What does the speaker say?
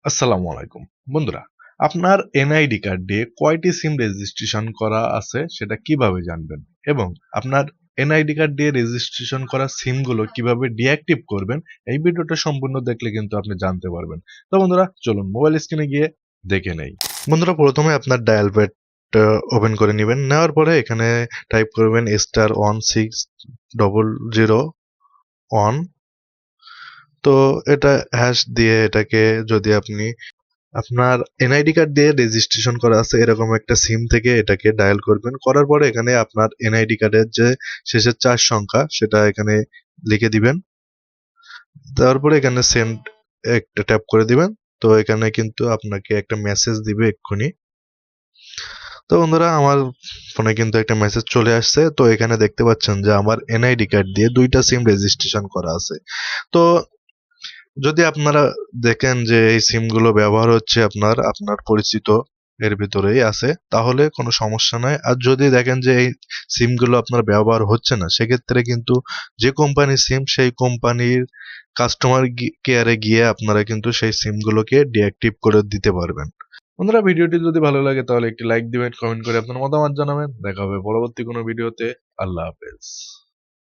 আসসালামু আলাইকুম বন্ধুরা, আপনার এনআইডি কার্ড দিয়ে কয়টি সিম রেজিস্ট্রেশন করা আছে সেটা কিভাবে জানবেন এবং আপনার এনআইডি কার্ড দিয়ে রেজিস্ট্রেশন করা সিমগুলো কিভাবে ডিঅ্যাক্টিভ করবেন, এই ভিডিওটা সম্পূর্ণ দেখলে কিন্তু আপনি জানতে পারবেন। তো বন্ধুরা, চলুন মোবাইল স্ক্রিনে গিয়ে দেখে নেই। বন্ধুরা, প্রথমে আপনার ডায়াল প্যাড ওপেন করে নেবেন। নেওয়ার পরে এখানে টাইপ করবেন *1600#। তো এটা হ্যাশ দিয়ে এটাকে, যদি আপনি আপনার এনআইডি কার্ড দিয়ে রেজিস্ট্রেশন করা আছে এরকম একটা সিম থেকে এটাকে ডায়াল করবেন। করার পরে এখানে আপনার এনআইডি কার্ডের যে শেষের 4 সংখ্যা সেটা এখানে লিখে দিবেন। তারপরে এখানে সেন্ড একটা ট্যাপ করে দিবেন। তো এখানে কিন্তু আপনাকে একটা মেসেজ দিবে এক্ষুনি। তো বন্ধুরা, আমার ফোনে কিন্তু একটা মেসেজ চলে আসছে। তো এখানে দেখতে পাচ্ছেন যে আমার এনআইডি কার্ড দিয়ে 2টা সিম রেজিস্ট্রেশন করা আছে। তো যদি আপনারা দেখেন যে এই সিমগুলো ব্যবহার হচ্ছে আপনার আপনার পরিচিত এর ভিতরেই আছে, তাহলে কোনো সমস্যা নাই। আর যদি দেখেন যে এই সিমগুলো আপনার ব্যবহার হচ্ছে না, সেক্ষেত্রে কিন্তু যে কোম্পানির সিম সেই কোম্পানির কাস্টমার কেয়ারে গিয়ে আপনারা কিন্তু সেই সিমগুলোকে ডিঅ্যাক্টিভ করে দিতে পারবেন। বন্ধুরা, ভিডিওটি যদি ভালো লাগে তাহলে একটি লাইক দিবেন, কমেন্ট করে আপনার মতামত জানাবেন। দেখা হবে পরবর্তী কোনো ভিডিওতে। আল্লাহ হাফেজ।